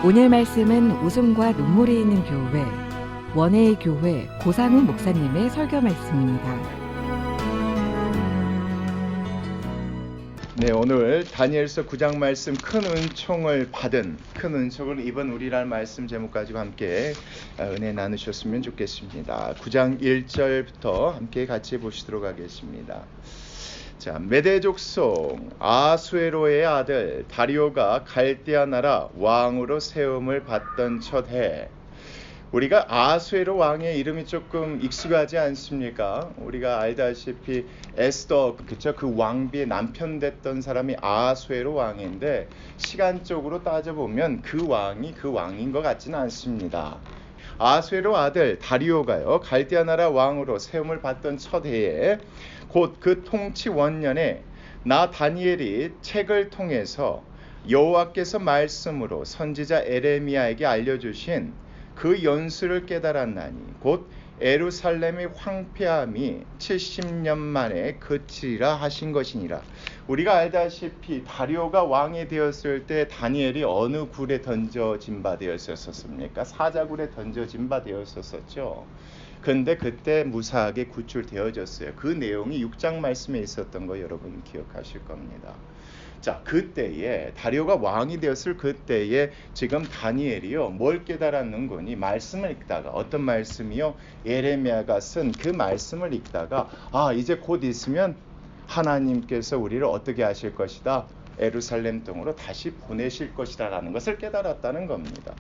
오늘 말씀은 웃음과 눈물이 있는 교회, 원해의 교회 고상훈 목사님의 설교 말씀입니다. 네, 오늘 다니엘서 9장 말씀 큰 은총을 받은, 큰 은총을 입은 우리라는 말씀 제목 가지고 함께 은혜 나누셨으면 좋겠습니다. 9장 1절부터 함께 같이 보시도록 하겠습니다. 자, 메대 족속 아수에로의 아들 다리오가 갈대아 나라 왕으로 세움을 받던 첫 해. 우리가 아수에로 왕의 이름이 조금 익숙하지 않습니까? 우리가 알다시피 에스더, 그쵸? 그 왕비의 남편 됐던 사람이 아수에로 왕인데 시간적으로 따져보면 그 왕이 그 왕인 것 같지는 않습니다. 아수에로 아들 다리오가요, 갈대아 나라 왕으로 세움을 받던 첫 해에 곧 그 통치 원년에 나 다니엘이 책을 통해서 여호와께서 말씀으로 선지자 에레미야에게 알려주신 그 연수를 깨달았나니 곧 예루살렘의 황폐함이 70년 만에 그치리라 하신 것이니라. 우리가 알다시피 다리오가 왕이 되었을 때 다니엘이 어느 굴에 던져진 바 되었었습니까? 사자굴에 던져진 바 되었었죠. 근데 그때 무사하게 구출되어졌어요. 그 내용이 6장 말씀에 있었던 거 여러분 기억하실 겁니다. 자, 그때에 다리오가 왕이 되었을 그때에 지금 다니엘이요 뭘 깨달았는 거니? 말씀을 읽다가, 어떤 말씀이요? 예레미야가 쓴 그 말씀을 읽다가 이제 곧 있으면 하나님께서 우리를 어떻게 하실 것이다? 예루살렘 땅으로 다시 보내실 것이다 라는 것을 깨달았다는 겁니다.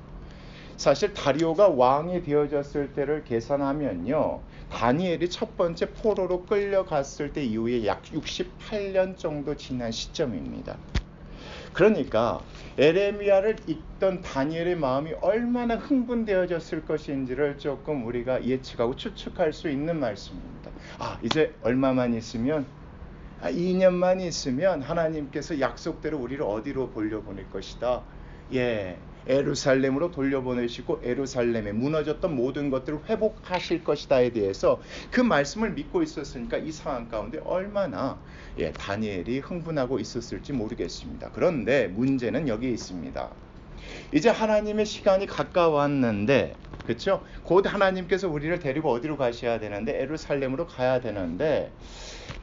사실 다리오가 왕이 되어졌을 때를 계산하면요, 다니엘이 첫 번째 포로로 끌려갔을 때 이후에 약 68년 정도 지난 시점입니다. 그러니까 에레미야를 읽던 다니엘의 마음이 얼마나 흥분되어졌을 것인지를 조금 우리가 예측하고 추측할 수 있는 말씀입니다. 이제 얼마만 있으면 2년만 있으면 하나님께서 약속대로 우리를 어디로 돌려보낼 것이다. 예루살렘으로 돌려보내시고 예루살렘에 무너졌던 모든 것들을 회복하실 것이다에 대해서 그 말씀을 믿고 있었으니까 이 상황 가운데 얼마나 다니엘이 흥분하고 있었을지 모르겠습니다. 그런데 문제는 여기 있습니다. 이제 하나님의 시간이 가까웠는데, 그렇죠? 곧 하나님께서 우리를 데리고 어디로 가셔야 되는데 예루살렘으로 가야 되는데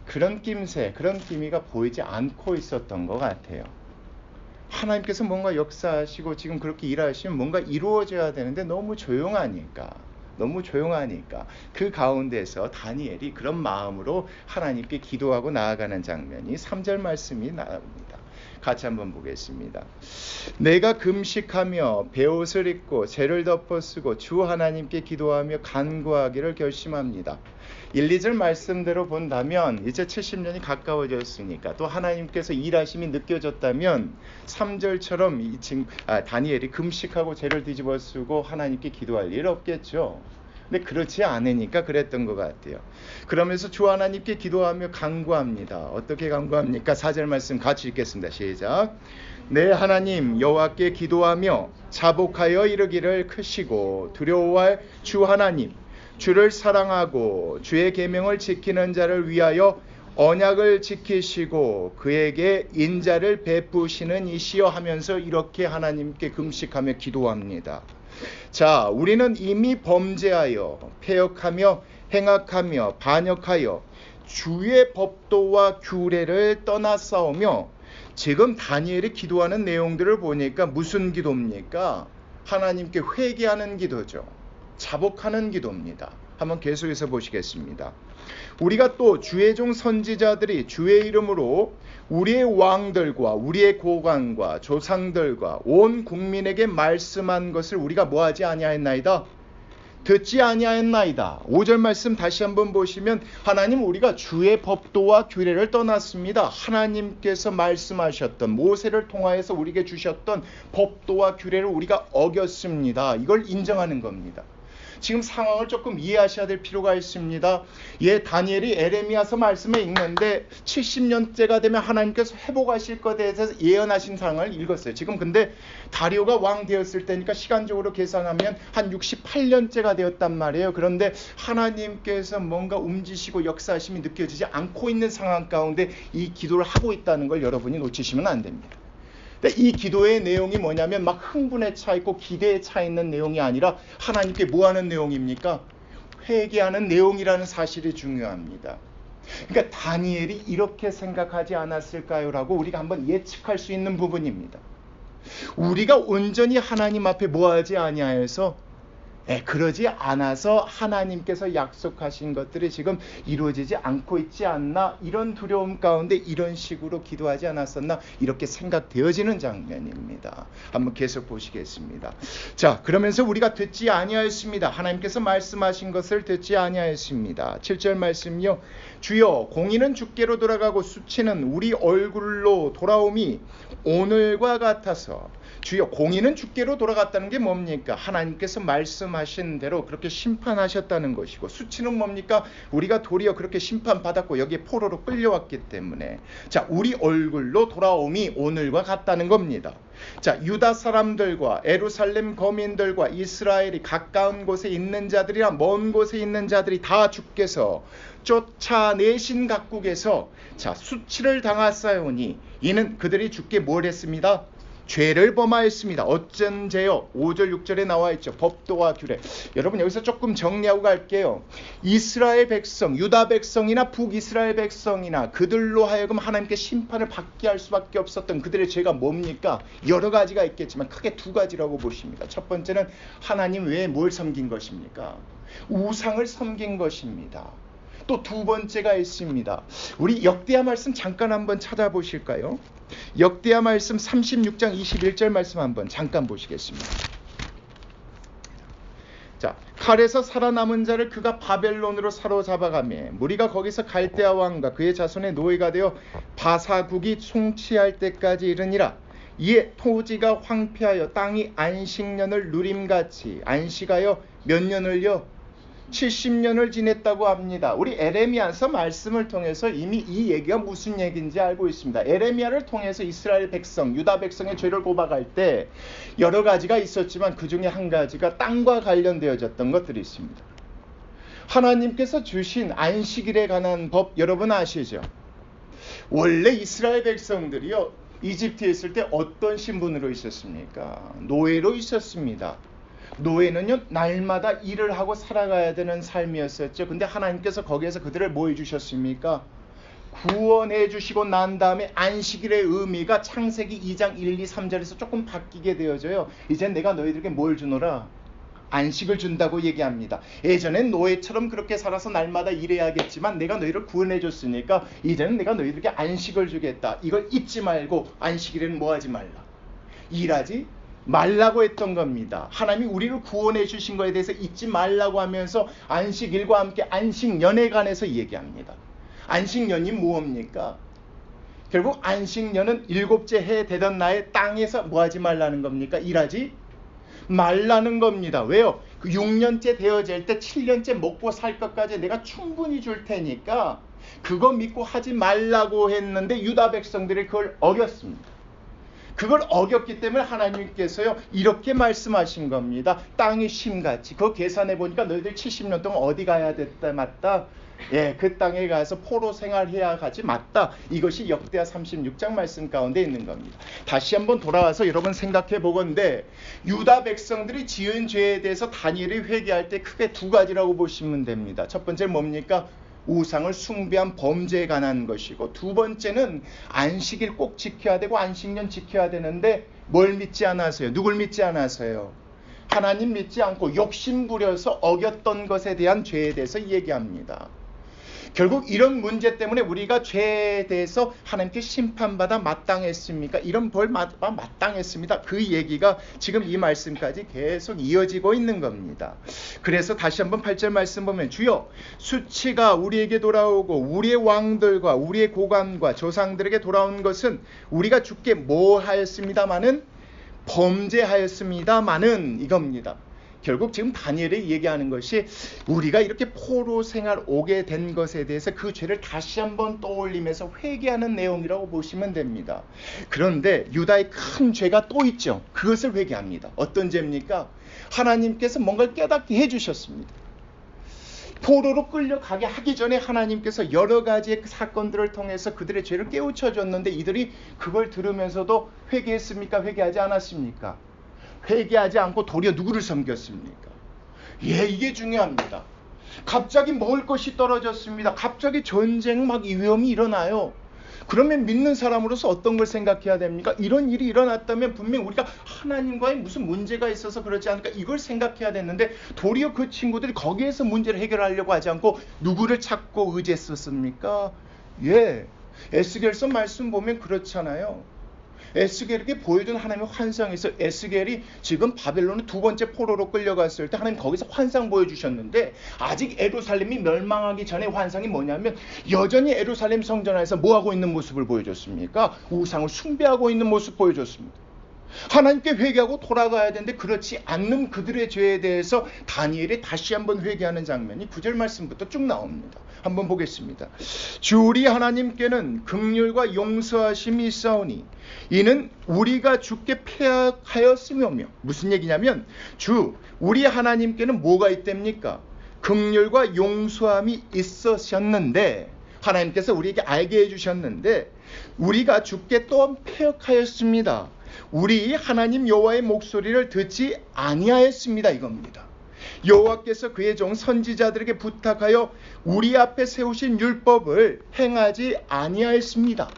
그런 낌새, 그런 기미가 보이지 않고 있었던 것 같아요. 하나님께서 뭔가 역사하시고 지금 그렇게 일하시면 뭔가 이루어져야 되는데 너무 조용하니까 그 가운데서 다니엘이 그런 마음으로 하나님께 기도하고 나아가는 장면이 3절 말씀이 나옵니다. 같이 한번 보겠습니다. 내가 금식하며 베옷을 입고 재를 덮어쓰고 주 하나님께 기도하며 간구하기를 결심합니다. 1, 2절 말씀대로 본다면 이제 70년이 가까워졌으니까 또 하나님께서 일하심이 느껴졌다면 3절처럼 다니엘이 금식하고 재를 뒤집어 쓰고 하나님께 기도할 일 없겠죠. 근데 그렇지 않으니까 그랬던 것 같아요. 그러면서 주 하나님께 기도하며 간구합니다. 어떻게 간구합니까? 4절 말씀 같이 읽겠습니다. 시작. 내 하나님 여호와께 기도하며 자복하여 이르기를 크시고 두려워할 주 하나님, 주를 사랑하고 주의 계명을 지키는 자를 위하여 언약을 지키시고 그에게 인자를 베푸시는 이시여 하면서 이렇게 하나님께 금식하며 기도합니다. 자, 우리는 이미 범죄하여 패역하며 행악하며 반역하여 주의 법도와 규례를 떠나싸우며, 지금 다니엘이 기도하는 내용들을 보니까 무슨 기도입니까? 하나님께 회개하는 기도죠. 자복하는 기도입니다. 한번 계속해서 보시겠습니다. 우리가 또 주의 종 선지자들이 주의 이름으로 우리의 왕들과 우리의 고관과 조상들과 온 국민에게 말씀한 것을 우리가 뭐하지 아니하였나이다? 듣지 아니하였나이다. 5절 말씀 다시 한번 보시면 하나님, 우리가 주의 법도와 규례를 떠났습니다. 하나님께서 말씀하셨던, 모세를 통하여서 우리에게 주셨던 법도와 규례를 우리가 어겼습니다. 이걸 인정하는 겁니다. 지금 상황을 조금 이해하셔야 될 필요가 있습니다. 다니엘이 에레미야서 말씀을 읽는데 70년째가 되면 하나님께서 회복하실 것에 대해서 예언하신 상황을 읽었어요. 지금 근데 다리오가 왕 되었을 때니까 시간적으로 계산하면 한 68년째가 되었단 말이에요. 그런데 하나님께서 뭔가 움직이시고 역사하심이 느껴지지 않고 있는 상황 가운데 이 기도를 하고 있다는 걸 여러분이 놓치시면 안 됩니다. 근데 이 기도의 내용이 뭐냐면 막 흥분에 차 있고 기대에 차 있는 내용이 아니라 하나님께 뭐 하는 내용입니까? 회개하는 내용이라는 사실이 중요합니다. 그러니까 다니엘이 이렇게 생각하지 않았을까요? 라고 우리가 한번 예측할 수 있는 부분입니다. 우리가 온전히 하나님 앞에 뭐하지 아니하여서 그러지 않아서 하나님께서 약속하신 것들이 지금 이루어지지 않고 있지 않나, 이런 두려움 가운데 이런 식으로 기도하지 않았었나, 이렇게 생각되어지는 장면입니다. 한번 계속 보시겠습니다. 자, 그러면서 우리가 듣지 아니하였습니다. 하나님께서 말씀하신 것을 듣지 아니하였습니다. 7절 말씀요. 주여, 공의는 주께로 돌아가고 수치는 우리 얼굴로 돌아옴이 오늘과 같아서. 주여, 공의는 주께로 돌아갔다는 게 뭡니까? 하나님께서 말씀하신 대로 그렇게 심판하셨다는 것이고, 수치는 뭡니까? 우리가 도리어 그렇게 심판받았고 여기에 포로로 끌려왔기 때문에, 자, 우리 얼굴로 돌아옴이 오늘과 같다는 겁니다. 자, 유다 사람들과 예루살렘 거민들과 이스라엘이 가까운 곳에 있는 자들이나 먼 곳에 있는 자들이 다 주께서 쫓아내신 각국에서 자, 수치를 당하사오니 이는 그들이 주께 뭘 했습니다? 죄를 범하였습니다. 어쩐 죄요? 5절 6절에 나와 있죠. 법도와 규례. 여러분 여기서 조금 정리하고 갈게요. 이스라엘 백성, 유다 백성이나 북이스라엘 백성이나 그들로 하여금 하나님께 심판을 받게 할 수밖에 없었던 그들의 죄가 뭡니까? 여러 가지가 있겠지만 크게 두 가지라고 보십니다. 첫 번째는 하나님 외에 뭘 섬긴 것입니까? 우상을 섬긴 것입니다. 또 두 번째가 있습니다. 우리 역대하 말씀 잠깐 한번 찾아보실까요? 역대하 말씀 36장 21절 말씀 한번 잠깐 보시겠습니다. 자, 칼에서 살아남은 자를 그가 바벨론으로 사로잡아가며 무리가 거기서 갈대아 왕과 그의 자손의 노예가 되어 바사국이 총치할 때까지 이르니라. 이에 토지가 황폐하여 땅이 안식년을 누림같이 안식하여 몇 년을요? 70년을 지냈다고 합니다. 우리 에레미야서 말씀을 통해서 이미 이 얘기가 무슨 얘기인지 알고 있습니다. 에레미야를 통해서 이스라엘 백성, 유다 백성의 죄를 고박할 때 여러 가지가 있었지만 그 중에 한 가지가 땅과 관련되어졌던 것들이 있습니다. 하나님께서 주신 안식일에 관한 법 여러분 아시죠? 원래 이스라엘 백성들이요, 이집트에 있을 때 어떤 신분으로 있었습니까? 노예로 있었습니다. 노예는요, 날마다 일을 하고 살아가야 되는 삶이었었죠. 근데 하나님께서 거기에서 그들을 뭐 해주셨습니까? 구원해 주시고 난 다음에 안식일의 의미가 창세기 2장 1, 2, 3절에서 조금 바뀌게 되어져요. 이제 내가 너희들에게 뭘 주노라? 안식을 준다고 얘기합니다. 예전엔 노예처럼 그렇게 살아서 날마다 일해야겠지만 내가 너희를 구원해 줬으니까 이제는 내가 너희들에게 안식을 주겠다. 이걸 잊지 말고 안식일에는 뭐 하지 말라? 일하지 말라고 했던 겁니다. 하나님이 우리를 구원해 주신 것에 대해서 잊지 말라고 하면서 안식일과 함께 안식년에 관해서 얘기합니다. 안식년이 무엇입니까? 결국 안식년은 일곱째 해 되던 나에 땅에서 뭐 하지 말라는 겁니까? 일하지 말라는 겁니다. 왜요? 그 6년째 되어질 때 7년째 먹고 살 것까지 내가 충분히 줄 테니까 그거 믿고 하지 말라고 했는데 유다 백성들이 그걸 어겼습니다. 그걸 어겼기 때문에 하나님께서요 이렇게 말씀하신 겁니다. 땅이 심같이 그거 계산해 보니까 너희들 70년 동안 어디 가야 됐다 맞다. 예, 그 땅에 가서 포로 생활해야 가지 맞다. 이것이 역대하 36장 말씀 가운데 있는 겁니다. 다시 한번 돌아와서 여러분 생각해 보건대 유다 백성들이 지은 죄에 대해서 다니엘이 회개할 때 크게 두 가지라고 보시면 됩니다. 첫 번째는 뭡니까? 우상을 숭배한 범죄에 관한 것이고, 두 번째는 안식일 꼭 지켜야 되고 안식년 지켜야 되는데 뭘 믿지 않아서요? 누굴 믿지 않아서요? 하나님 믿지 않고 욕심 부려서 어겼던 것에 대한 죄에 대해서 얘기합니다. 결국 이런 문제 때문에 우리가 죄에 대해서 하나님께 심판받아 마땅했습니까? 이런 벌 마땅했습니다. 그 얘기가 지금 이 말씀까지 계속 이어지고 있는 겁니다. 그래서 다시 한번 8절 말씀 보면 주여 수치가 우리에게 돌아오고 우리의 왕들과 우리의 고관과 조상들에게 돌아온 것은 우리가 주께 뭐 하였습니다마는 범죄하였습니다마는 이겁니다. 결국 지금 다니엘이 얘기하는 것이 우리가 이렇게 포로 생활 오게 된 것에 대해서 그 죄를 다시 한번 떠올리면서 회개하는 내용이라고 보시면 됩니다. 그런데 유다의 큰 죄가 또 있죠. 그것을 회개합니다. 어떤 죄입니까? 하나님께서 뭔가를 깨닫게 해주셨습니다. 포로로 끌려가게 하기 전에 하나님께서 여러 가지의 사건들을 통해서 그들의 죄를 깨우쳐줬는데 이들이 그걸 들으면서도 회개했습니까? 회개하지 않았습니까? 회개하지 않고 도리어 누구를 섬겼습니까? 이게 중요합니다. 갑자기 먹을 것이 떨어졌습니다. 갑자기 전쟁 막 위험이 일어나요. 그러면 믿는 사람으로서 어떤 걸 생각해야 됩니까? 이런 일이 일어났다면 분명 우리가 하나님과의 무슨 문제가 있어서 그러지 않을까, 이걸 생각해야 됐는데 도리어 그 친구들이 거기에서 문제를 해결하려고 하지 않고 누구를 찾고 의지했었습니까? 에스겔서 말씀 보면 그렇잖아요. 에스겔에게 보여준 하나님의 환상이 있어요. 에스겔이 지금 바벨론의 두 번째 포로로 끌려갔을 때 하나님 거기서 환상 보여주셨는데, 아직 예루살렘이 멸망하기 전에 환상이 뭐냐면 여전히 예루살렘 성전 안에서 뭐하고 있는 모습을 보여줬습니까? 우상을 숭배하고 있는 모습 보여줬습니다. 하나님께 회개하고 돌아가야 되는데 그렇지 않는 그들의 죄에 대해서 다니엘이 다시 한번 회개하는 장면이 9절 말씀부터 쭉 나옵니다. 한번 보겠습니다. 주 우리 하나님께는 긍휼과 용서하심이 있사오니 이는 우리가 주께 패하였으며며. 무슨 얘기냐면 주 우리 하나님께는 뭐가 있답니까? 긍휼과 용서함이 있으셨는데, 하나님께서 우리에게 알게 해주셨는데 우리가 주께 또한 패역하였습니다. 우리 하나님 여호와의 목소리를 듣지 아니하였습니다, 이겁니다. 여호와께서 그의 종 선지자들에게 부탁하여 우리 앞에 세우신 율법을 행하지 아니하였습니다.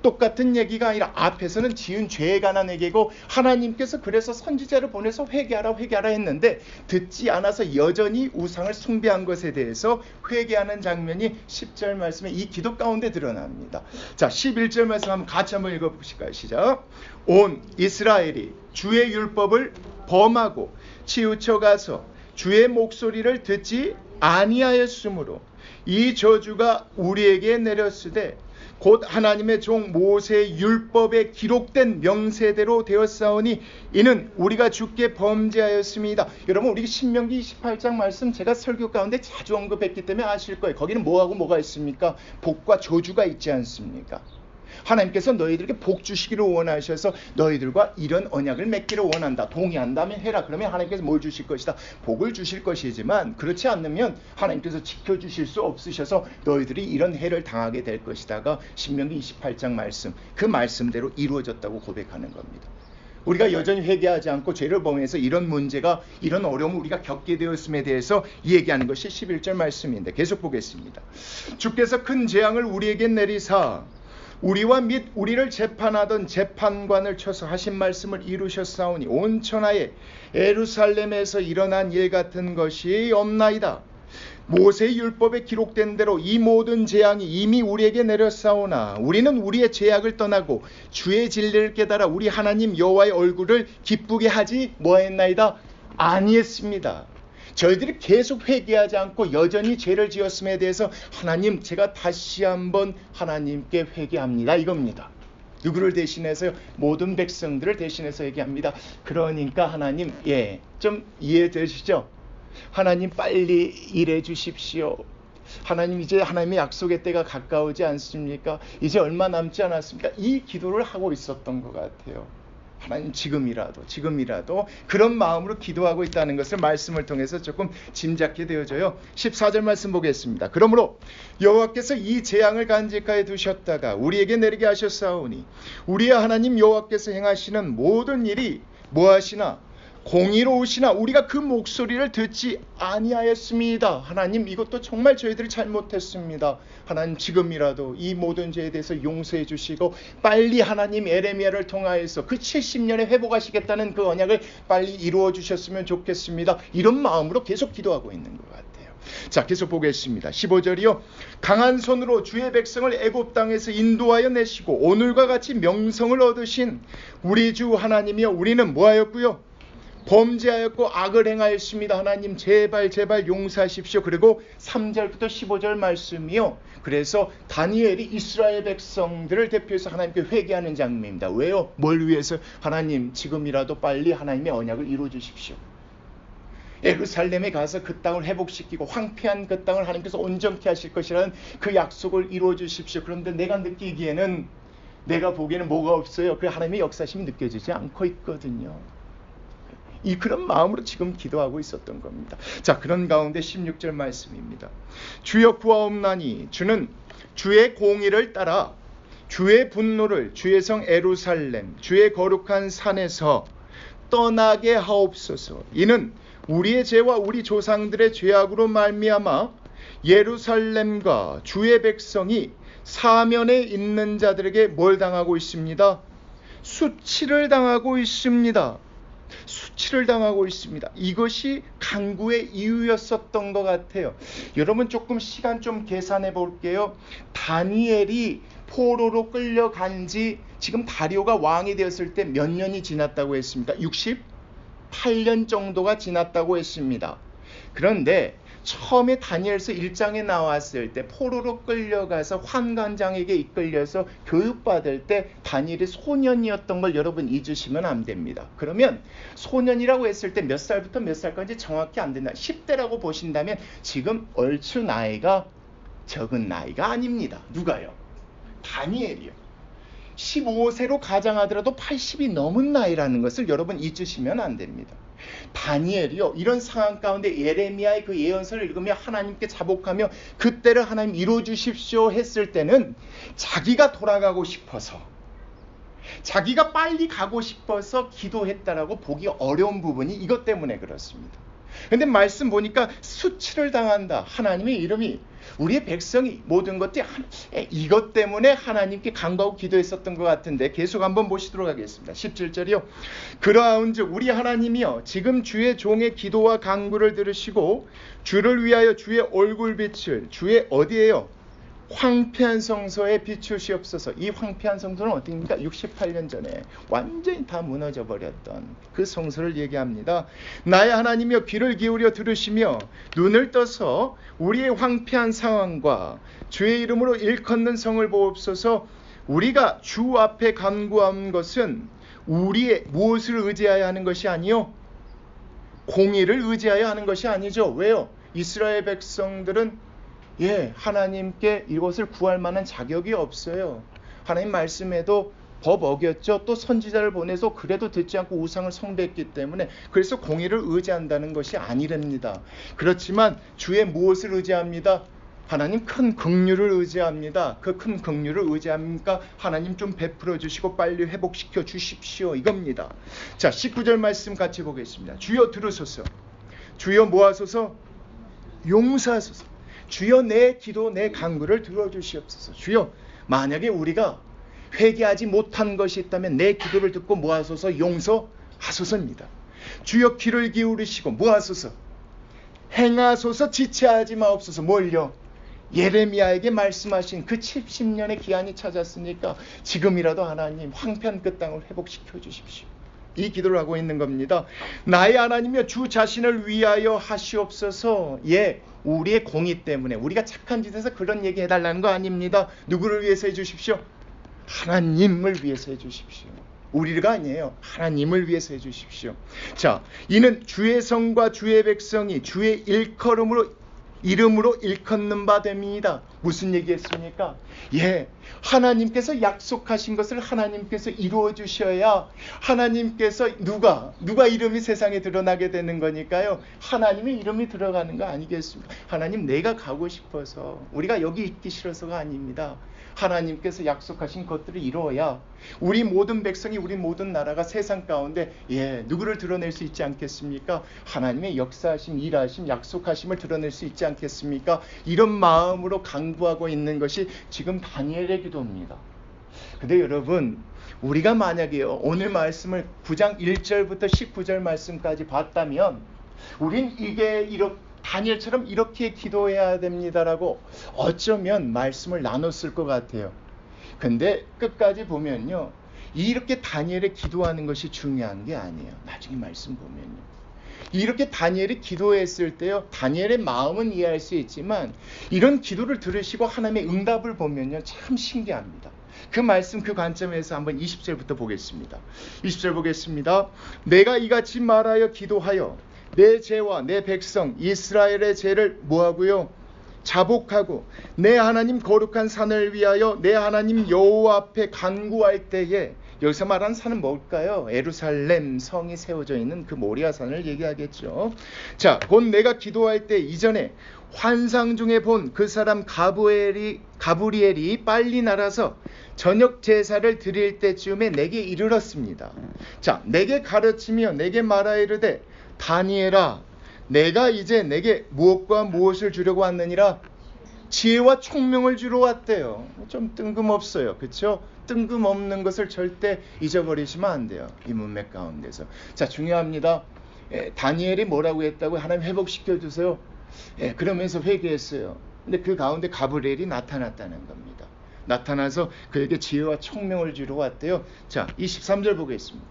똑같은 얘기가 아니라 앞에서는 지은 죄에 관한 얘기고, 하나님께서 그래서 선지자를 보내서 회개하라 했는데 듣지 않아서 여전히 우상을 숭배한 것에 대해서 회개하는 장면이 10절 말씀에 이 기도 가운데 드러납니다. 자, 11절 말씀 한번 같이 한번 읽어보실까요? 시작. 온 이스라엘이 주의 율법을 범하고 치우쳐가서 주의 목소리를 듣지 아니하였으므로 이 저주가 우리에게 내렸으되 곧 하나님의 종 모세의 율법에 기록된 명세대로 되었사오니 이는 우리가 주께 범죄하였습니다. 여러분, 우리 신명기 28장 말씀 제가 설교 가운데 자주 언급했기 때문에 아실 거예요. 거기는 뭐하고 뭐가 있습니까? 복과 저주가 있지 않습니까? 하나님께서 너희들에게 복 주시기를 원하셔서 너희들과 이런 언약을 맺기를 원한다. 동의한다면 해라. 그러면 하나님께서 뭘 주실 것이다? 복을 주실 것이지만 그렇지 않으면 하나님께서 지켜주실 수 없으셔서 너희들이 이런 해를 당하게 될 것이다가 신명기 28장 말씀, 그 말씀대로 이루어졌다고 고백하는 겁니다. 우리가 여전히 회개하지 않고 죄를 범해서 이런 문제가, 이런 어려움을 우리가 겪게 되었음에 대해서 얘기하는 것이 11절 말씀인데 계속 보겠습니다. 주께서 큰 재앙을 우리에게 내리사 우리와 및 우리를 재판하던 재판관을 쳐서 하신 말씀을 이루셨사오니 온 천하에 예루살렘에서 일어난 일 같은 것이 없나이다. 모세의 율법에 기록된 대로 이 모든 재앙이 이미 우리에게 내렸사오나 우리는 우리의 죄악을 떠나고 주의 진리를 깨달아 우리 하나님 여호와의 얼굴을 기쁘게 하지 뭐했나이다? 아니했습니다. 저희들이 계속 회개하지 않고 여전히 죄를 지었음에 대해서 하나님, 제가 다시 한번 하나님께 회개합니다, 이겁니다. 누구를 대신해서요? 모든 백성들을 대신해서 얘기합니다. 그러니까 하나님, 좀 이해되시죠? 하나님 빨리 일해 주십시오. 하나님, 이제 하나님의 약속의 때가 가까우지 않습니까? 이제 얼마 남지 않았습니까? 이 기도를 하고 있었던 것 같아요. 하나님, 지금이라도 그런 마음으로 기도하고 있다는 것을 말씀을 통해서 조금 짐작게 되어져요. 14절 말씀 보겠습니다. 그러므로 여호와께서 이 재앙을 간직하여 두셨다가 우리에게 내리게 하셨사오니 우리의 하나님 여호와께서 행하시는 모든 일이 무엇이나 공의로우시나 우리가 그 목소리를 듣지 아니하였습니다. 하나님, 이것도 정말 저희들이 잘못했습니다. 하나님, 지금이라도 이 모든 죄에 대해서 용서해 주시고 빨리 하나님 에레미야를 통하여서 그 70년에 회복하시겠다는 그 언약을 빨리 이루어 주셨으면 좋겠습니다. 이런 마음으로 계속 기도하고 있는 것 같아요. 자, 계속 보겠습니다. 15절이요. 강한 손으로 주의 백성을 애굽 땅에서 인도하여 내시고 오늘과 같이 명성을 얻으신 우리 주 하나님이여, 우리는 뭐하였고요? 범죄하였고 악을 행하였습니다. 하나님, 제발 용서하십시오. 그리고 3절부터 15절 말씀이요. 그래서 다니엘이 이스라엘 백성들을 대표해서 하나님께 회개하는 장면입니다. 왜요? 뭘 위해서? 하나님, 지금이라도 빨리 하나님의 언약을 이루어 주십시오. 예루살렘에 가서 그 땅을 회복시키고 황폐한 그 땅을 하나님께서 온전케 하실 것이라는 그 약속을 이루어 주십시오. 그런데 내가 느끼기에는, 내가 보기에는 뭐가 없어요. 그 하나님의 역사심이 느껴지지 않고 있거든요. 이 그런 마음으로 지금 기도하고 있었던 겁니다. 자, 그런 가운데 16절 말씀입니다. 주여 구하옵나니 주는 주의 공의를 따라 주의 분노를 주의 성 예루살렘 주의 거룩한 산에서 떠나게 하옵소서. 이는 우리의 죄와 우리 조상들의 죄악으로 말미암아 예루살렘과 주의 백성이 사면에 있는 자들에게 뭘 당하고 있습니다? 수치를 당하고 있습니다. 수치를 당하고 있습니다. 이것이 간구의 이유였었던 것 같아요. 여러분 조금 시간 좀 계산해 볼게요. 다니엘이 포로로 끌려간 지 지금 다리오가 왕이 되었을 때 몇 년이 지났다고 했습니까? 68년 정도가 지났다고 했습니다. 그런데 처음에 다니엘서 1장에 나왔을 때 포로로 끌려가서 환관장에게 이끌려서 교육받을 때 다니엘이 소년이었던 걸 여러분 잊으시면 안 됩니다. 그러면 소년이라고 했을 때 몇 살부터 몇 살까지 정확히 안 된다. 10대라고 보신다면 지금 얼추 나이가 적은 나이가 아닙니다. 누가요? 다니엘이요. 15세로 가장하더라도 80이 넘은 나이라는 것을 여러분 잊으시면 안 됩니다. 다니엘이요, 이런 상황 가운데 예레미야의 그 예언서를 읽으며 하나님께 자복하며 그때를 하나님 이루어 주십시오 했을 때는 자기가 돌아가고 싶어서, 자기가 빨리 가고 싶어서 기도했다라고 보기 어려운 부분이 이것 때문에 그렇습니다. 근데 말씀 보니까 수치를 당한다. 하나님의 이름이, 우리의 백성이, 모든 것들이 이것 때문에 하나님께 간구하고 기도했었던 것 같은데 계속 한번 보시도록 하겠습니다. 17절이요. 그러한즉 우리 하나님이여 지금 주의 종의 기도와 간구를 들으시고 주를 위하여 주의 얼굴빛을 주의 어디에요? 황폐한 성소에 비추시옵소서. 이 황폐한 성소는 어디입니까? 68년 전에 완전히 다 무너져 버렸던 그 성소를 얘기합니다. 나의 하나님이여 귀를 기울여 들으시며 눈을 떠서 우리의 황폐한 상황과 주의 이름으로 일컫는 성을 보옵소서. 우리가 주 앞에 간구한 것은 우리의 무엇을 의지하여 하는 것이 아니요 공의를 의지하여 하는 것이 아니죠. 왜요? 이스라엘 백성들은 하나님께 이것을 구할 만한 자격이 없어요. 하나님 말씀에도 법 어겼죠. 또 선지자를 보내서 그래도 듣지 않고 우상을 숭배했기 때문에 그래서 공의를 의지한다는 것이 아니랍니다. 그렇지만 주의 무엇을 의지합니다? 하나님 큰 긍휼을 의지합니다. 그 큰 긍휼을 의지합니까? 하나님 좀 베풀어 주시고 빨리 회복시켜 주십시오. 이겁니다. 자, 19절 말씀 같이 보겠습니다. 주여 들으소서. 주여 모아소서. 용서하소서. 주여 내 기도 내 간구를 들어주시옵소서. 주여 만약에 우리가 회개하지 못한 것이 있다면 내 기도를 듣고 모아소서 용서하소서입니다. 주여 귀를 기울이시고 모아소서 행하소서 지체하지 마옵소서. 뭘요? 예레미야에게 말씀하신 그 70년의 기한이 찾았으니까 지금이라도 하나님 황폐한 그 땅을 회복시켜 주십시오. 이 기도를 하고 있는 겁니다. 나의 하나님이여 주 자신을 위하여 하시옵소서. 우리의 공의 때문에 우리가 착한 짓에서 그런 얘기 해달라는 거 아닙니다. 누구를 위해서 해주십시오? 하나님을 위해서 해주십시오. 우리가 아니에요. 하나님을 위해서 해주십시오. 자, 이는 주의 성과 주의 백성이 주의 이름으로 일컫는 바 됩니다. 무슨 얘기했습니까? 하나님께서 약속하신 것을 하나님께서 이루어 주셔야 하나님께서 누가 이름이 세상에 드러나게 되는 거니까요. 하나님의 이름이 들어가는 거 아니겠습니까? 하나님 내가 가고 싶어서 우리가 여기 있기 싫어서가 아닙니다. 하나님께서 약속하신 것들을 이루어야 우리 모든 백성이 우리 모든 나라가 세상 가운데 누구를 드러낼 수 있지 않겠습니까? 하나님의 역사하심, 일하심, 약속하심을 드러낼 수 있지 않겠습니까? 이런 마음으로 간구하고 있는 것이 지금 다니엘의 기도입니다. 근데 여러분 우리가 만약에요 오늘 말씀을 9장 1절부터 19절 말씀까지 봤다면 우린 이게 다니엘처럼 이렇게 기도해야 됩니다라고 어쩌면 말씀을 나눴을 것 같아요. 근데 끝까지 보면요 이렇게 다니엘이 기도하는 것이 중요한 게 아니에요. 나중에 말씀 보면요 이렇게 다니엘이 기도했을 때요 다니엘의 마음은 이해할 수 있지만 이런 기도를 들으시고 하나님의 응답을 보면요 참 신기합니다. 그 말씀 그 관점에서 한번 20절부터 보겠습니다. 20절 보겠습니다. 내가 이같이 말하여 기도하여 내 죄와 내 백성 이스라엘의 죄를 뭐하고요? 자복하고 내 하나님 거룩한 산을 위하여 내 하나님 여호와 앞에 간구할 때에 여기서 말하는 산은 뭘까요? 예루살렘 성이 세워져 있는 그 모리아 산을 얘기하겠죠. 자, 곧 내가 기도할 때 이전에 환상 중에 본 그 사람 가브리엘이 빨리 날아서 저녁 제사를 드릴 때쯤에 내게 이르렀습니다. 자, 내게 가르치며 내게 말하 이르되 다니엘아, 내가 이제 내게 무엇과 무엇을 주려고 왔느니라. 지혜와 총명을 주러 왔대요. 좀 뜬금없어요. 그렇죠? 뜬금없는 것을 절대 잊어버리시면 안 돼요. 이 문맥 가운데서. 자, 중요합니다. 다니엘이 뭐라고 했다고? 하나님 회복시켜 주세요. 그러면서 회개했어요. 근데 그 가운데 가브리엘이 나타났다는 겁니다. 나타나서 그에게 지혜와 총명을 주러 왔대요. 자, 23절 보겠습니다.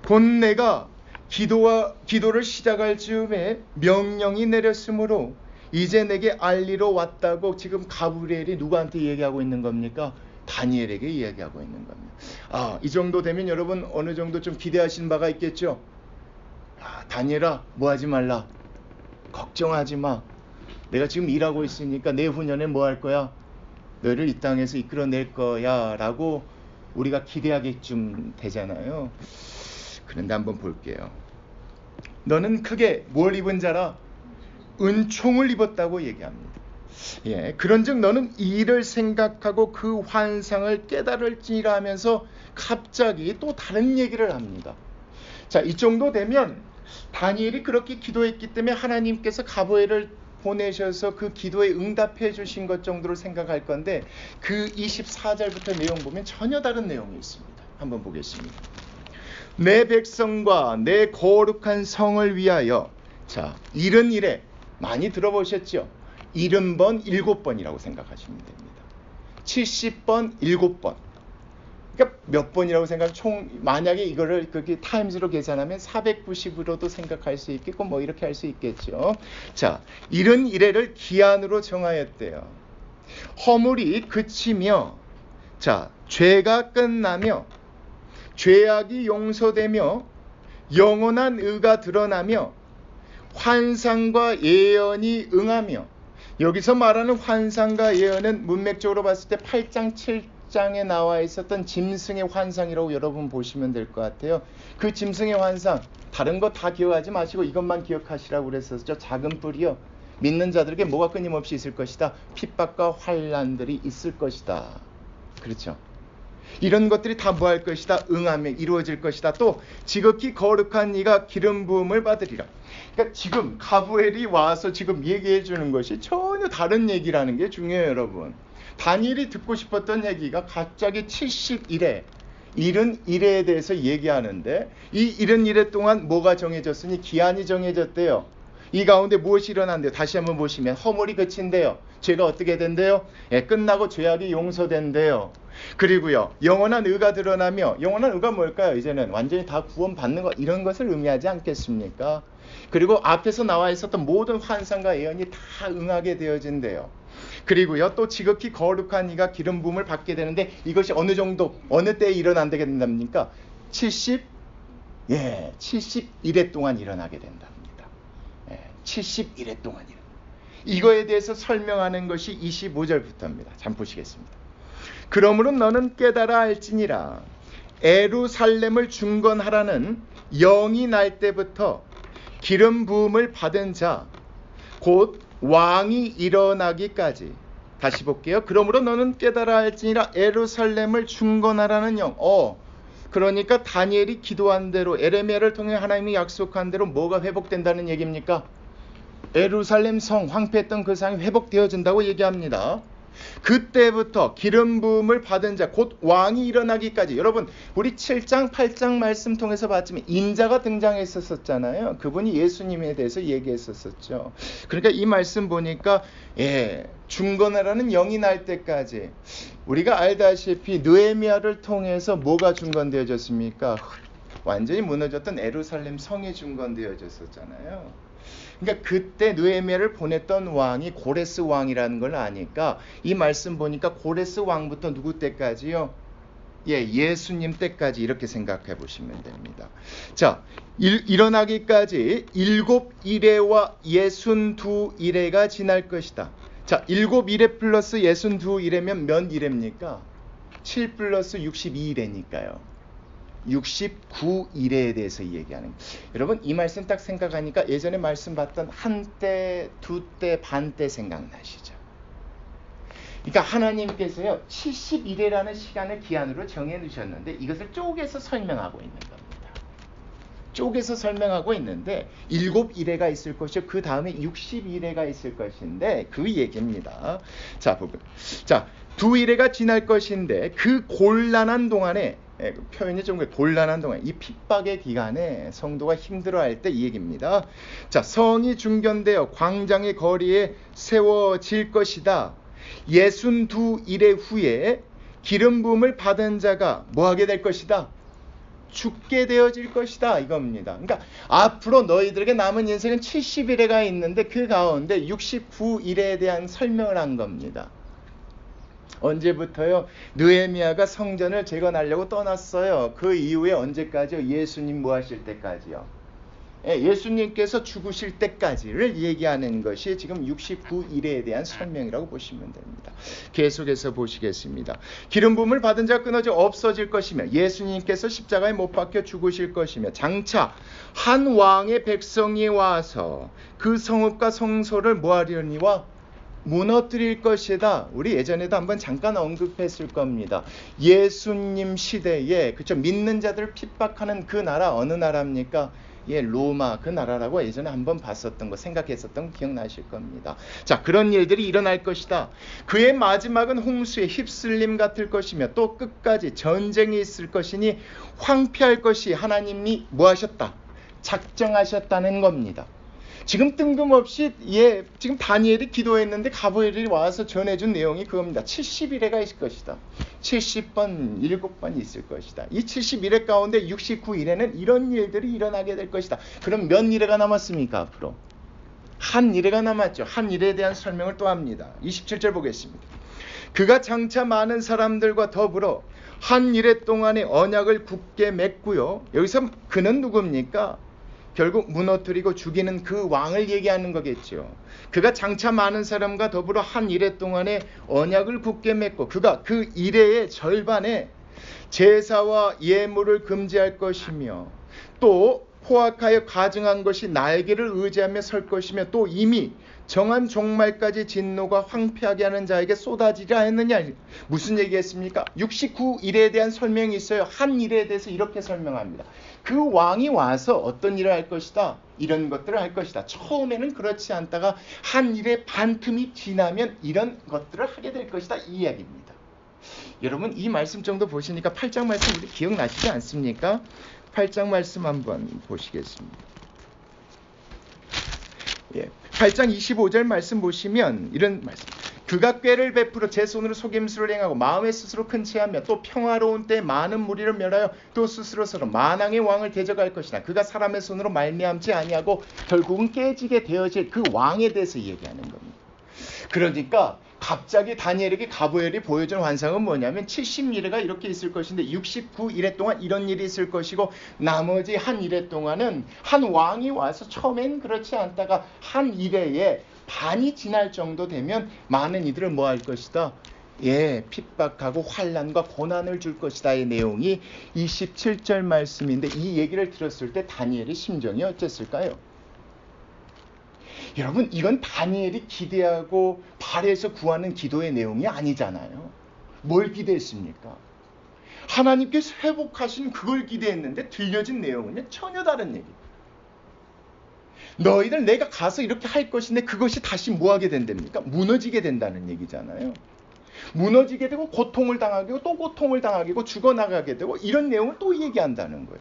곧 내가 기도를 시작할 즈음에 명령이 내렸으므로 이제 내게 알리러 왔다고 지금 가브리엘이 누구한테 얘기하고 있는 겁니까? 다니엘에게 이야기하고 있는 겁니다. 이 정도 되면 여러분 어느 정도 좀 기대하신 바가 있겠죠? 다니엘아, 뭐 하지 말라. 걱정하지 마. 내가 지금 일하고 있으니까 내후년에 뭐 할 거야? 너를 이 땅에서 이끌어낼 거야 라고 우리가 기대하게쯤 되잖아요. 그런데 한번 볼게요. 너는 크게 뭘 입은 자라? 은총을 입었다고 얘기합니다. 그런즉 너는 이 일을 생각하고 그 환상을 깨달을지라 하면서 갑자기 또 다른 얘기를 합니다. 자, 이 정도 되면 다니엘이 그렇게 기도했기 때문에 하나님께서 가브리엘을 보내셔서 그 기도에 응답해 주신 것 정도로 생각할 건데 그 24절부터 내용 보면 전혀 다른 내용이 있습니다. 한번 보겠습니다. 내 백성과 내 거룩한 성을 위하여. 자, 70일에 많이 들어보셨죠? 70번 7번이라고 생각하시면 됩니다. 70번 7번. 그러니까 몇 번이라고 생각하면 총 만약에 이거를 그렇게 타임즈로 계산하면 490으로도 생각할 수 있겠고 뭐 이렇게 할 수 있겠죠. 자, 71회를 기한으로 정하였대요. 허물이 그치며, 자, 죄가 끝나며, 죄악이 용서되며, 영원한 의가 드러나며, 환상과 예언이 응하며. 여기서 말하는 환상과 예언은 문맥적으로 봤을 때 8장 7장에 나와 있었던 짐승의 환상이라고 여러분 보시면 될 것 같아요. 그 짐승의 환상 다른 거 다 기억하지 마시고 이것만 기억하시라고 그랬었죠. 작은 뿔이요, 믿는 자들에게 뭐가 끊임없이 있을 것이다. 핍박과 환난들이 있을 것이다. 그렇죠. 이런 것들이 다 뭐 할 것이다? 응하며 이루어질 것이다. 또 지극히 거룩한 이가 기름 부음을 받으리라. 그러니까 지금 가브리엘이 와서 지금 얘기해 주는 것이 전혀 다른 얘기라는 게 중요해요, 여러분. 다니엘이 듣고 싶었던 얘기가 갑자기 71회 71회에 대해서 얘기하는데 이 71회 동안 뭐가 정해졌으니 기한이 정해졌대요. 이 가운데 무엇이 일어난대요? 다시 한번 보시면 허물이 그친대요. 죄가 어떻게 된대요? 끝나고 죄악이 용서된대요. 그리고요, 영원한 의가 드러나며, 영원한 의가 뭘까요? 이제는 완전히 다 구원받는 것, 이런 것을 의미하지 않겠습니까? 그리고 앞에서 나와 있었던 모든 환상과 예언이 다 응하게 되어진대요. 그리고요, 또 지극히 거룩한 이가 기름 부음을 받게 되는데 이것이 어느 정도, 어느 때에 일어나게 된답니까? 71회 동안 일어나게 된답니다. 71회 동안 이거에 대해서 설명하는 것이 25절부터입니다. 잠 보시겠습니다. 그러므로 너는 깨달아 알지니라. 예루살렘을 중건하라는 영이 날 때부터 기름 부음을 받은 자, 곧 왕이 일어나기까지. 다시 볼게요. 그러므로 너는 깨달아 알지니라. 예루살렘을 중건하라는 영. 그러니까 다니엘이 기도한 대로, 에레미야를 통해 하나님이 약속한 대로 뭐가 회복된다는 얘기입니까? 예루살렘 성, 황폐했던 그 성이 회복되어진다고 얘기합니다. 그때부터 기름 부음을 받은 자, 곧 왕이 일어나기까지. 여러분, 우리 7장 8장 말씀 통해서 봤지만 인자가 등장했었잖아요. 그분이 예수님에 대해서 얘기했었죠. 그러니까 이 말씀 보니까 중건하라는 영이 날 때까지. 우리가 알다시피 느헤미야를 통해서 뭐가 중건되어졌습니까? 완전히 무너졌던 예루살렘 성이 중건되어졌었잖아요. 그러니까 그때 느헤미야를 보냈던 왕이 고레스 왕이라는 걸 아니까 이 말씀 보니까 고레스 왕부터 누구 때까지요? 예수님 때까지 이렇게 생각해 보시면 됩니다. 자, 일어나기까지 7일회와 62일회가 지날 것이다. 자, 7일회 플러스 62일회면 몇 일회입니까? 7 플러스 62일회니까요. 69일에 대해서 얘기하는 거예요. 여러분 이 말씀 딱 생각하니까 예전에 말씀 봤던 한때, 두때, 반때 생각나시죠? 그러니까 하나님께서요 70일이라는 시간을 기한으로 정해 놓으셨는데 이것을 쪼개서 설명하고 있는 겁니다. 쪼개서 설명하고 있는데 7일회가 있을 것이요 그 다음에 60일회가 있을 것인데 그 얘기입니다. 자, 보면 자, 2일회가 지날 것인데 그 곤란한 동안에 표현이 좀 곤란한 동안 이 핍박의 기간에 성도가 힘들어할 때 이 얘기입니다. 자, 성이 중견되어 광장의 거리에 세워질 것이다. 62일의 후에 기름 부음을 받은 자가 뭐하게 될 것이다? 죽게 되어질 것이다 이겁니다. 그러니까 앞으로 너희들에게 남은 인생은 70일에가 있는데 그 가운데 69일에 대한 설명을 한 겁니다. 언제부터요? 느헤미야가 성전을 재건하려고 떠났어요. 그 이후에 언제까지요? 예수님 뭐 하실 때까지요? 예수님께서 죽으실 때까지를 얘기하는 것이 지금 69일에 대한 설명이라고 보시면 됩니다. 계속해서 보시겠습니다. 기름 부음을 받은 자가 끊어져 없어질 것이며 예수님께서 십자가에 못 박혀 죽으실 것이며 장차 한 왕의 백성이 와서 그 성읍과 성소를 뭐하려니와 무너뜨릴 것이다. 우리 예전에도 한번 잠깐 언급했을 겁니다. 예수님 시대에 그쵸 믿는 자들을 핍박하는 그 나라 어느 나라입니까? 예, 로마 그 나라라고 예전에 한번 봤었던 거 생각했었던 거 기억나실 겁니다. 자, 그런 일들이 일어날 것이다. 그의 마지막은 홍수의 휩쓸림 같을 것이며 또 끝까지 전쟁이 있을 것이니 황폐할 것이 하나님이 뭐 하셨다? 작정하셨다는 겁니다. 지금 뜬금없이 지금 다니엘이 기도했는데 가브리엘이 와서 전해준 내용이 그겁니다. 70일회가 있을 것이다. 70번, 7번 있을 것이다. 이 71회 가운데 69일에는 이런 일들이 일어나게 될 것이다. 그럼 몇 일회가 남았습니까? 앞으로 한 일회가 남았죠. 한 일에 대한 설명을 또 합니다. 27절 보겠습니다. 그가 장차 많은 사람들과 더불어 한 일회 동안의 언약을 굳게 맺고요. 여기서 그는 누굽니까? 결국 무너뜨리고 죽이는 그 왕을 얘기하는 거겠죠. 그가 장차 많은 사람과 더불어 한 일회 동안에 언약을 굳게 맺고 그가 그 일회의 절반에 제사와 예물을 금지할 것이며 또 포악하여 가증한 것이 날개를 의지하며 설 것이며 또 이미 정한 종말까지 진노가 황폐하게 하는 자에게 쏟아지리라 했느냐. 무슨 얘기했습니까? 69일에 대한 설명이 있어요. 한 일에 대해서 이렇게 설명합니다. 그 왕이 와서 어떤 일을 할 것이다. 이런 것들을 할 것이다. 처음에는 그렇지 않다가 한 일의 반틈이 지나면 이런 것들을 하게 될 것이다. 이 이야기입니다. 여러분 이 말씀 정도 보시니까 8장 말씀 우리 기억나시지 않습니까? 8장 말씀 한번 보시겠습니다. 8장 25절 말씀 보시면 이런 말씀. 그가 꾀를 베풀어 제 손으로 속임수를 행하고 마음에 스스로 큰 체하며 또 평화로운 때 많은 무리를 멸하여 또 스스로 서로 만왕의 왕을 대적할 것이나 그가 사람의 손으로 말미암지 아니하고 결국은 깨지게 되어질 그 왕에 대해서 얘기하는 겁니다. 그러니까 갑자기 다니엘에게 가브리엘이 보여준 환상은 뭐냐면 70일회가 이렇게 있을 것인데 69일회 동안 이런 일이 있을 것이고 나머지 한 일회 동안은 한 왕이 와서 처음엔 그렇지 않다가 한 일회에 반이 지날 정도 되면 많은 이들을 뭐 할 것이다? 핍박하고 환난과 고난을 줄 것이다의 내용이 27절 말씀인데 이 얘기를 들었을 때 다니엘의 심정이 어땠을까요? 여러분 이건 다니엘이 기대하고 발에서 구하는 기도의 내용이 아니잖아요. 뭘 기대했습니까? 하나님께서 회복하신 그걸 기대했는데 들려진 내용은요 전혀 다른 얘기. 너희들 내가 가서 이렇게 할 것인데 그것이 다시 뭐하게 된답니까? 무너지게 된다는 얘기잖아요. 무너지게 되고 고통을 당하게 되고 또 고통을 당하게 되고 죽어나가게 되고 이런 내용을 또 얘기한다는 거예요.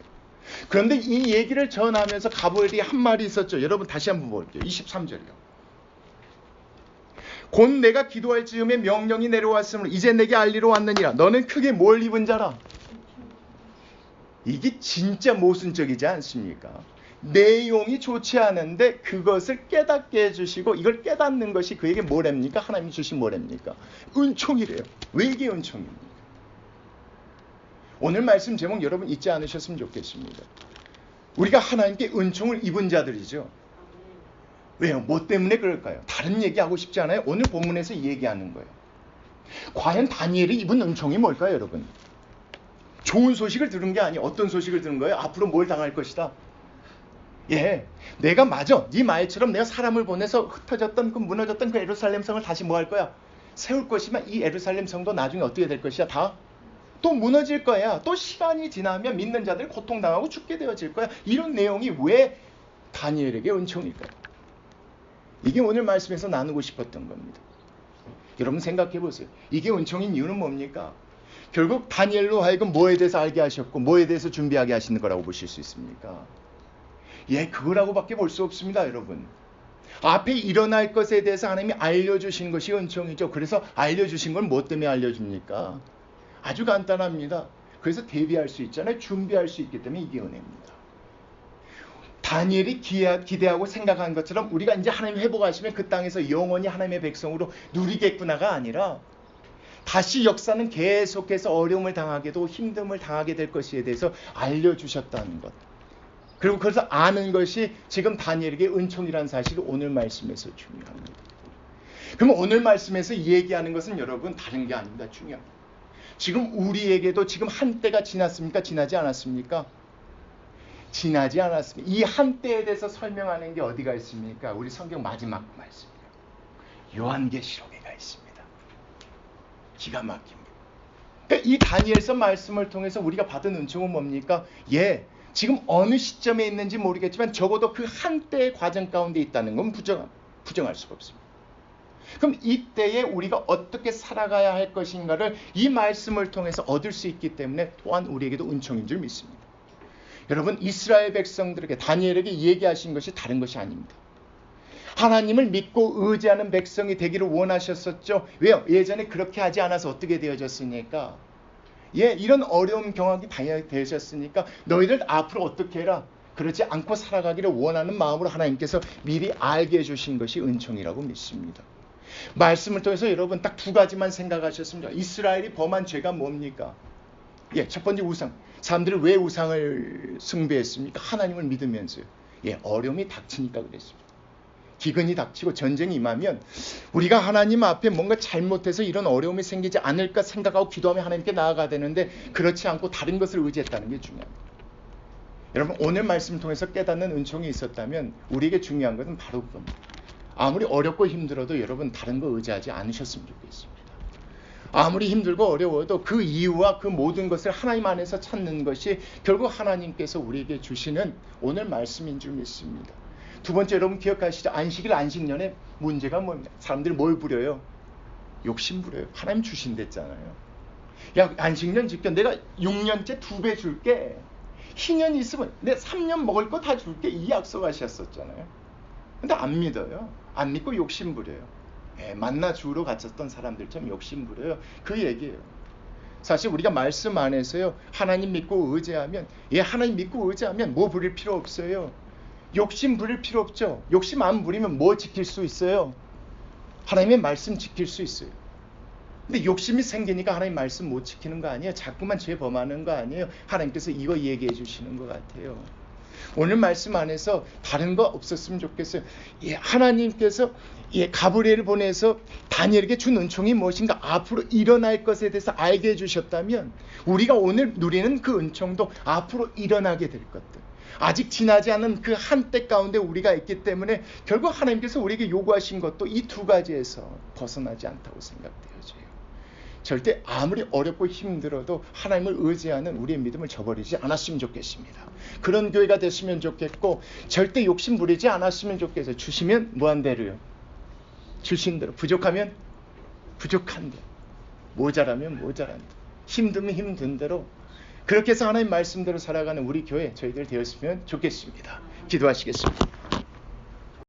그런데 이 얘기를 전하면서 가브리엘이 한 말이 있었죠. 여러분 다시 한번 볼게요. 23절이요. 곧 내가 기도할 즈음에 명령이 내려왔으므로 이제 내게 알리러 왔느니라. 너는 크게 뭘 입은 자라. 이게 진짜 모순적이지 않습니까? 내용이 좋지 않은데 그것을 깨닫게 해주시고 이걸 깨닫는 것이 그에게 뭐랍니까? 하나님이 주신 뭐랍니까? 은총이래요. 왜 이게 은총입니까? 오늘 말씀 제목 여러분 잊지 않으셨으면 좋겠습니다. 우리가 하나님께 은총을 입은 자들이죠. 왜요? 뭐 때문에 그럴까요? 다른 얘기하고 싶지 않아요? 오늘 본문에서 얘기하는 거예요. 과연 다니엘이 입은 은총이 뭘까요, 여러분? 좋은 소식을 들은 게 아니에요. 어떤 소식을 들은 거예요? 앞으로 뭘 당할 것이다. 예, 내가 맞아. 네 말처럼 내가 사람을 보내서 흩어졌던 그 무너졌던 그 예루살렘 성을 다시 뭐 할 거야? 세울 것이면 이 예루살렘 성도 나중에 어떻게 될 것이야? 다 또 무너질 거야. 또 시간이 지나면 믿는 자들이 고통당하고 죽게 되어질 거야. 이런 내용이 왜 다니엘에게 은총일까요? 이게 오늘 말씀에서 나누고 싶었던 겁니다. 여러분 생각해 보세요. 이게 은총인 이유는 뭡니까? 결국 다니엘로 하여금 뭐에 대해서 알게 하셨고 뭐에 대해서 준비하게 하시는 거라고 보실 수 있습니까? 예, 그거라고밖에 볼 수 없습니다, 여러분. 앞에 일어날 것에 대해서 하나님이 알려주신 것이 은총이죠. 그래서 알려주신 건 뭐 때문에 알려줍니까? 아주 간단합니다. 그래서 대비할 수 있잖아요. 준비할 수 있기 때문에 이게 은혜입니다. 다니엘이 기대하고 생각한 것처럼 우리가 이제 하나님 회복하시면 그 땅에서 영원히 하나님의 백성으로 누리겠구나가 아니라 다시 역사는 계속해서 어려움을 당하게도 힘듦을 당하게 될 것에 대해서 알려주셨다는 것. 그리고 그래서 아는 것이 지금 다니엘에게 은총이라는 사실이 오늘 말씀에서 중요합니다. 그럼 오늘 말씀에서 얘기하는 것은 여러분 다른 게 아닙니다. 중요합니다. 지금 우리에게도 지금 한때가 지났습니까? 지나지 않았습니까? 지나지 않았습니다. 이 한때에 대해서 설명하는 게 어디가 있습니까? 우리 성경 마지막 말씀이에요. 요한계시록에가 있습니다. 기가 막힙니다. 그러니까 이 다니엘서 말씀을 통해서 우리가 받은 은총은 뭡니까? 예, 지금 어느 시점에 있는지 모르겠지만 적어도 그 한때의 과정 가운데 있다는 건 부정할 수가 없습니다. 그럼 이때에 우리가 어떻게 살아가야 할 것인가를 이 말씀을 통해서 얻을 수 있기 때문에 또한 우리에게도 은총인 줄 믿습니다. 여러분, 이스라엘 백성들에게 다니엘에게 얘기하신 것이 다른 것이 아닙니다. 하나님을 믿고 의지하는 백성이 되기를 원하셨었죠. 왜요? 예전에 그렇게 하지 않아서 어떻게 되어졌으니까. 예, 이런 어려움 경험이 되셨으니까 너희들 앞으로 어떻게 해라. 그렇지 않고 살아가기를 원하는 마음으로 하나님께서 미리 알게 해주신 것이 은총이라고 믿습니다. 말씀을 통해서 여러분 딱 두 가지만 생각하셨습니다. 이스라엘이 범한 죄가 뭡니까? 예, 첫 번째 우상. 사람들이 왜 우상을 숭배했습니까? 하나님을 믿으면서요. 예, 어려움이 닥치니까 그랬습니다. 기근이 닥치고 전쟁이 임하면 우리가 하나님 앞에 뭔가 잘못해서 이런 어려움이 생기지 않을까 생각하고 기도하며 하나님께 나아가야 되는데 그렇지 않고 다른 것을 의지했다는 게 중요합니다. 여러분, 오늘 말씀을 통해서 깨닫는 은총이 있었다면 우리에게 중요한 것은 바로 그겁니다. 아무리 어렵고 힘들어도 여러분 다른 거 의지하지 않으셨으면 좋겠습니다. 아무리 힘들고 어려워도 그 이유와 그 모든 것을 하나님 안에서 찾는 것이 결국 하나님께서 우리에게 주시는 오늘 말씀인 줄 믿습니다. 두 번째, 여러분 기억하시죠? 안식일 안식년에 문제가 뭡니까? 사람들이 뭘 부려요? 욕심 부려요. 하나님 주신댔잖아요. 야, 안식년 지켜. 내가 6년째 2배 줄게. 희년이 있으면 내가 3년 먹을 거 다 줄게. 이 약속하셨었잖아요. 근데 안 믿어요. 안 믿고 욕심 부려요. 예, 만나 주우러 갔었던 사람들처럼 욕심 부려요. 그 얘기예요. 사실 우리가 말씀 안에서요, 하나님 믿고 의지하면, 예, 하나님 믿고 의지하면 뭐 부릴 필요 없어요. 욕심 부릴 필요 없죠. 욕심 안 부리면 뭐 지킬 수 있어요? 하나님의 말씀 지킬 수 있어요. 근데 욕심이 생기니까 하나님 말씀 못 지키는 거 아니에요? 자꾸만 죄 범하는 거 아니에요? 하나님께서 이거 얘기해 주시는 것 같아요. 오늘 말씀 안에서 다른 거 없었으면 좋겠어요. 예, 하나님께서 가브리엘을 보내서 다니엘에게 준 은총이 무엇인가 앞으로 일어날 것에 대해서 알게 해주셨다면 우리가 오늘 누리는 그 은총도 앞으로 일어나게 될 것들, 아직 지나지 않은 그 한때 가운데 우리가 있기 때문에 결국 하나님께서 우리에게 요구하신 것도 이 두 가지에서 벗어나지 않다고 생각되어져요. 절대 아무리 어렵고 힘들어도 하나님을 의지하는 우리의 믿음을 저버리지 않았으면 좋겠습니다. 그런 교회가 됐으면 좋겠고 절대 욕심 부리지 않았으면 좋겠어요. 주시면 무한대로요. 주신 대로. 부족하면 부족한 대로. 모자라면 모자란 대로. 힘들면 힘든 대로. 그렇게 해서 하나님 말씀대로 살아가는 우리 교회 저희들 되었으면 좋겠습니다. 기도하시겠습니다.